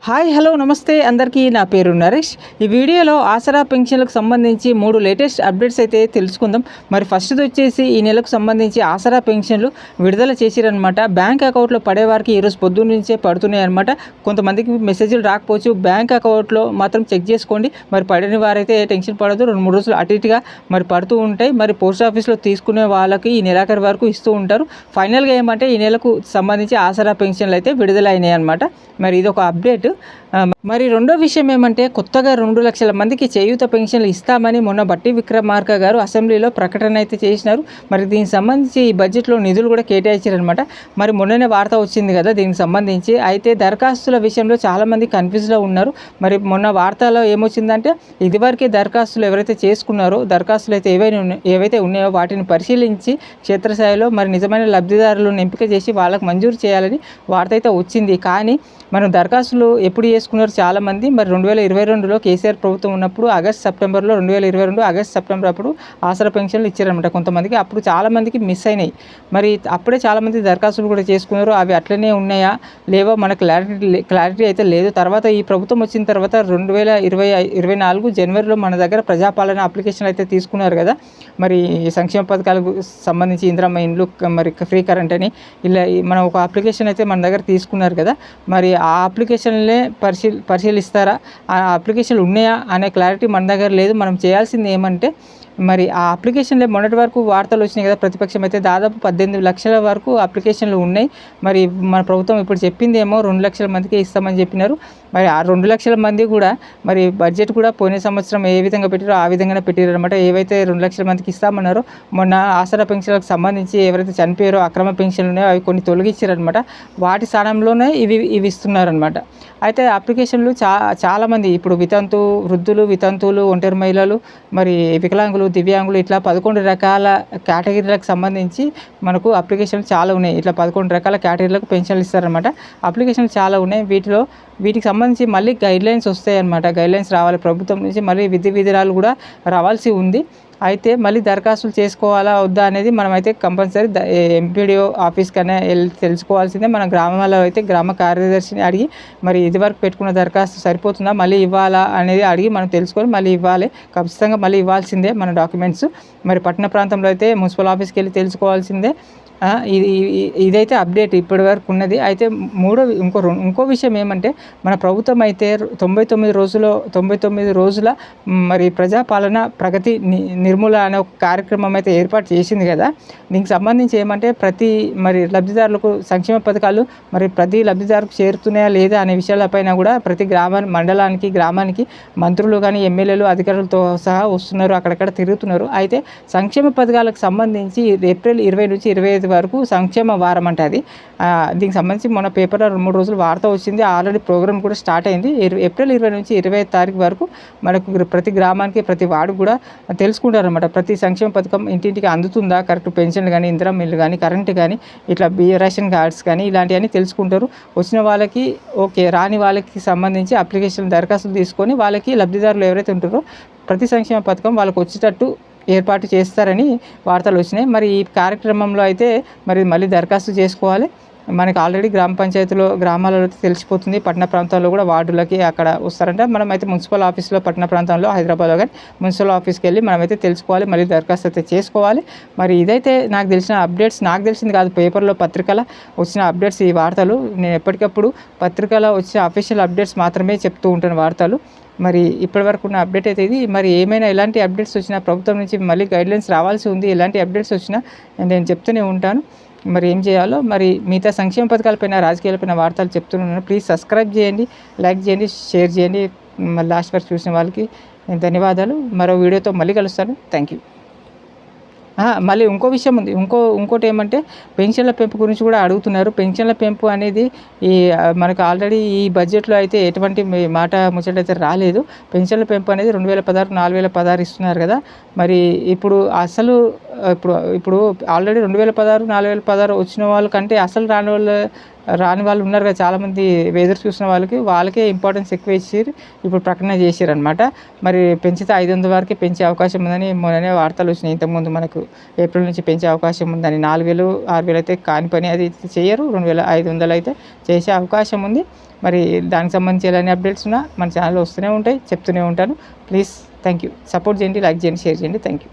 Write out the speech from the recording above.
Hi hello నమస్తే అందరికీ నా పేరు నరేష్. ఈ వీడియోలో ఆసరా పెన్షన్లకు సంబంధించి 3 లేటెస్ట్ అప్డేట్స్ అయితే తెలుసుకుందాం. మరి ఫస్ట్ది వచ్చేసి ఈ నెలకు సంబంధించి ఆసరా పెన్షన్లు విడుదల చేసిరనమాట. బ్యాంక్ అకౌంట్లో పడేవారికి ఈరోజు పొద్దున్న నుంచే పడుతున్నాయి అనమాట. కొంతమందికి మెసేజ్లు రాకపోవచ్చు, బ్యాంక్ అకౌంట్లో మాత్రం చెక్ చేసుకోండి. మరి పడిన వారైతే టెన్షన్ పడదు, 2-3 రోజులు అటు ఇటుగా మరి పడుతూ ఉంటాయి. మరి పోస్ట్ ఆఫీస్లో తీసుకునే వాళ్ళకి ఈ నెలాఖరు వరకు ఇస్తూ ఉంటారు. ఫైనల్గా ఏమంటే ఈ నెలకు సంబంధించి ఆసరా పెన్షన్లు అయితే విడుదల అయినాయి అనమాట. మరి ఇది ఒక అప్డేట్. మరి రెండో విషయం ఏమంటే కొత్తగా 2 లక్షల మందికి చేయూత పెన్షన్లు ఇస్తామని మొన్న బట్టి విక్రమార్క గారు అసెంబ్లీలో ప్రకటన అయితే చేసినారు. మరి దీనికి సంబంధించి ఈ బడ్జెట్లో నిధులు కూడా కేటాయించారనమాట. మరి మొన్ననే వార్త వచ్చింది కదా దీనికి సంబంధించి. అయితే దరఖాస్తుల విషయంలో చాలామంది కన్ఫ్యూజ్లో ఉన్నారు. మరి మొన్న వార్తలో ఏమొచ్చిందంటే ఇదివరకే దరఖాస్తులు ఎవరైతే చేసుకున్నారో దరఖాస్తులు అయితే ఏవైతే ఉన్నాయో వాటిని పరిశీలించి క్షేత్రస్థాయిలో మరి నిజమైన లబ్ధిదారులను ఎంపిక చేసి వాళ్ళకు మంజూరు చేయాలని వార్త అయితే వచ్చింది. కానీ మనం దరఖాస్తులు ఎప్పుడు చేసుకున్నారు చాలామంది. మరి 2022లో కేసీఆర్ ప్రభుత్వం ఉన్నప్పుడు సెప్టెంబర్ అప్పుడు ఆసరా పెన్షన్లు ఇచ్చారనమాట కొంతమందికి. అప్పుడు చాలామందికి మిస్ అయినాయి. మరి అప్పుడే చాలామంది దరఖాస్తులు కూడా చేసుకున్నారు. అవి అట్లనే ఉన్నాయా లేవో మనకు క్లారిటీ అయితే లేదు. తర్వాత ఈ ప్రభుత్వం వచ్చిన తర్వాత 2024 జనవరిలో మన దగ్గర ప్రజాపాలన అప్లికేషన్ అయితే తీసుకున్నారు కదా. మరి సంక్షేమ పథకాలకు సంబంధించి ఇందిరమ్మ ఇండ్లు, మరి ఫ్రీ కరెంట్ అని ఇలా మనం ఒక అప్లికేషన్ అయితే మన దగ్గర తీసుకున్నారు కదా. మరి ఆ అప్లికేషన్లే పరిశీలిస్తారా, ఆ అప్లికేషన్లు ఉన్నాయా అనే క్లారిటీ మన దగ్గర లేదు. మనం చేయాల్సింది ఏమంటే మరి ఆ అప్లికేషన్లే మొన్నటి వరకు వార్తలు వచ్చినాయి కదా. ప్రతిపక్షం అయితే దాదాపు 18 లక్షల వరకు అప్లికేషన్లు ఉన్నాయి. మరి మన ప్రభుత్వం ఇప్పుడు చెప్పిందేమో 2 లక్షల మందికి ఇస్తామని చెప్పినారు. మరి ఆ 2 లక్షల మంది కూడా మరి బడ్జెట్ కూడా పోయిన సంవత్సరం ఏ విధంగా పెట్టారో ఆ విధంగానే పెట్టారు అనమాట. ఏవైతే 2 లక్షల మందికి ఇస్తామన్నారో మొన్న ఆసరా పెన్షన్లకు సంబంధించి ఎవరైతే చనిపోయారో అక్రమ పెన్షన్లు ఉన్నాయో అవి కొన్ని తొలగించారనమాట. వాటి స్థానంలోనే ఇవి ఇస్తున్నారనమాట. అయితే అప్లికేషన్లు చాలామంది ఇప్పుడు వృద్ధులు, వితంతువులు, ఒంటరి మహిళలు, మరి వికలాంగులు, దివ్యాంగులు ఇట్లా 11 రకాల కేటగిరీలకు సంబంధించి మనకు అప్లికేషన్లు చాలా ఉన్నాయి. ఇట్లా 11 రకాల కేటగిరీలకు పెన్షన్లు ఇస్తారనమాట. అప్లికేషన్లు చాలా ఉన్నాయి. వీటికి సంబంధించి మళ్ళీ గైడ్లైన్స్ వస్తాయన్నమాట. గైడ్లైన్స్ రావాలి ప్రభుత్వం నుంచి, మళ్ళీ విధురాలు కూడా రావాల్సి ఉంది. అయితే మళ్ళీ దరఖాస్తులు చేసుకోవాలా వద్దా అనేది మనమైతే కంపల్సరీ ఎంపీడీఓ ఆఫీస్కైనా వెళ్ళి తెలుసుకోవాల్సిందే. మన గ్రామాల్లో అయితే గ్రామ కార్యదర్శిని అడిగి మరి ఇదివరకు పెట్టుకున్న దరఖాస్తు సరిపోతుందా, మళ్ళీ ఇవ్వాలా అనేది అడిగి మనం తెలుసుకొని మళ్ళీ ఇవ్వాలి. ఖచ్చితంగా మళ్ళీ ఇవ్వాల్సిందే మన డాక్యుమెంట్స్. మరి పట్టణ ప్రాంతంలో అయితే మున్సిపల్ ఆఫీస్కి వెళ్ళి తెలుసుకోవాల్సిందే. ఇదైతే అప్డేట్ ఇప్పటి వరకు ఉన్నది. అయితే ఇంకో విషయం ఏమంటే మన ప్రభుత్వం అయితే 99 రోజుల మరి ప్రజాపాలన ప్రగతి నిర్మూల అనే ఒక కార్యక్రమం అయితే ఏర్పాటు చేసింది కదా. దీనికి సంబంధించి ఏమంటే ప్రతి మరి లబ్ధిదారులకు సంక్షేమ పథకాలు మరి ప్రతి లబ్ధిదారులకు చేరుతున్నాయా లేదా అనే విషయాలపైన కూడా ప్రతి మండలానికి గ్రామానికి మంత్రులు కానీ ఎమ్మెల్యేలు అధికారులతో సహా వస్తున్నారు, అక్కడక్కడ తిరుగుతున్నారు. అయితే సంక్షేమ పథకాలకు సంబంధించి ఏప్రిల్ 20 నుంచి 25 వరకు సంక్షేమ వారం అంటే అది. దీనికి సంబంధించి మొన్న పేపర్లో 2-3 రోజులు వార్త వచ్చింది. ఆల్రెడీ ప్రోగ్రామ్ కూడా స్టార్ట్ అయింది. ఏప్రిల్ 20 నుంచి 25 తారీఖు వరకు మనకు ప్రతి గ్రామానికి ప్రతి వార్డు కూడా తెలుసుకుంటారనమాట. ప్రతి సంక్షేమ పథకం ఇంటింటికి అందుతుందా, కరెక్ట్ పెన్షన్లు కానీ, ఇందిరమ్మ ఇల్లు కానీ, కరెంటు కానీ, ఇట్లా రేషన్ కార్డ్స్ కానీ ఇలాంటివన్నీ తెలుసుకుంటారు. వచ్చిన వాళ్ళకి ఓకే, రాని వాళ్ళకి సంబంధించి అప్లికేషన్ దరఖాస్తులు తీసుకొని వాళ్ళకి లబ్ధిదారులు ఎవరైతే ఉంటారో ప్రతి సంక్షేమ పథకం వాళ్ళకి వచ్చేటట్టు ఏర్పాటు చేస్తారని వార్తలు వచ్చినాయి. మరి ఈ కార్యక్రమంలో అయితే మరి మళ్ళీ దరఖాస్తు చేసుకోవాలి. మనకి ఆల్రెడీ గ్రామ పంచాయతీలో గ్రామాలలో తెలిసిపోతుంది. పట్టణ ప్రాంతాల్లో కూడా వార్డులకి అక్కడ వస్తారంటే మనమైతే మున్సిపల్ ఆఫీస్లో పట్టణ ప్రాంతంలో హైదరాబాద్లో కానీ మున్సిపల్ ఆఫీస్కి వెళ్ళి మనమైతే తెలుసుకోవాలి, మళ్ళీ దరఖాస్తు అయితే చేసుకోవాలి. మరి ఇదైతే నాకు తెలిసిన అప్డేట్స్. నాకు తెలిసింది కాదు, పేపర్లో పత్రికల వచ్చిన అప్డేట్స్ ఈ వార్తలు. నేను ఎప్పటికప్పుడు పత్రికలో వచ్చే అఫీషియల్ అప్డేట్స్ మాత్రమే చెప్తూ ఉంటాను వార్తలు. మరి ఇప్పటివరకు ఉన్న అప్డేట్ అయితే ఇది. మరి ఏమైనా ఎలాంటి అప్డేట్స్ వచ్చినా ప్రభుత్వం నుంచి మళ్ళీ గైడ్లైన్స్ రావాల్సి ఉంది. ఎలాంటి అప్డేట్స్ వచ్చినా నేను చెప్తూనే ఉంటాను. మరి ఏం చేయాలో మరి మిగతా సంక్షేమ పథకాలపైన, రాజకీయాలపైన వార్తలు చెప్తున్నాను. ప్లీజ్ సబ్స్క్రైబ్ చేయండి, లైక్ చేయండి, షేర్ చేయండి. మళ్ళీ లాస్ట్ వరకు చూసిన వాళ్ళకి ధన్యవాదాలు. మరో వీడియోతో మళ్ళీ కలుస్తాను. Thank you. మళ్ళీ ఇంకో విషయం ఉంది. ఇంకోటి ఏమంటే పెన్షన్ల పెంపు గురించి కూడా అడుగుతున్నారు. పెన్షన్ల పెంపు అనేది మనకు ఆల్రెడీ ఈ బడ్జెట్లో అయితే ఎటువంటి మాట ముచ్చటైతే రాలేదు. పెన్షన్ల పెంపు అనేది 2016, 4016 ఇస్తున్నారు కదా. మరి ఇప్పుడు అసలు ఇప్పుడు ఆల్రెడీ 2016, 4016 వచ్చిన వాళ్ళకంటే అసలు రాని వాళ్ళు ఉన్నారు కదా చాలామంది, ఎదురు చూసిన వాళ్ళకే ఇంపార్టెన్స్ ఎక్కువ ఇచ్చి ఇప్పుడు ప్రకటన చేసిరనమాట. మరి పెంచితే 500 వరకే పెంచే అవకాశం ఉందని మొన్ననే వార్తలు వచ్చినాయి. ఇంతకుముందు మనకు ఏప్రిల్ నుంచి పెంచే అవకాశం ఉందని. 4000, 6000 అయితే కాని పని, అది చేయరు. 2500 అయితే చేసే అవకాశం ఉంది. మరి దానికి సంబంధించి ఎలాంటి అప్డేట్స్ ఉన్నా మన ఛానల్లో వస్తూనే ఉంటాయి, చెప్తూనే ఉంటాను. Please, thank you. సపోర్ట్ చేయండి, లైక్ చేయండి, షేర్ చేయండి. Thank you.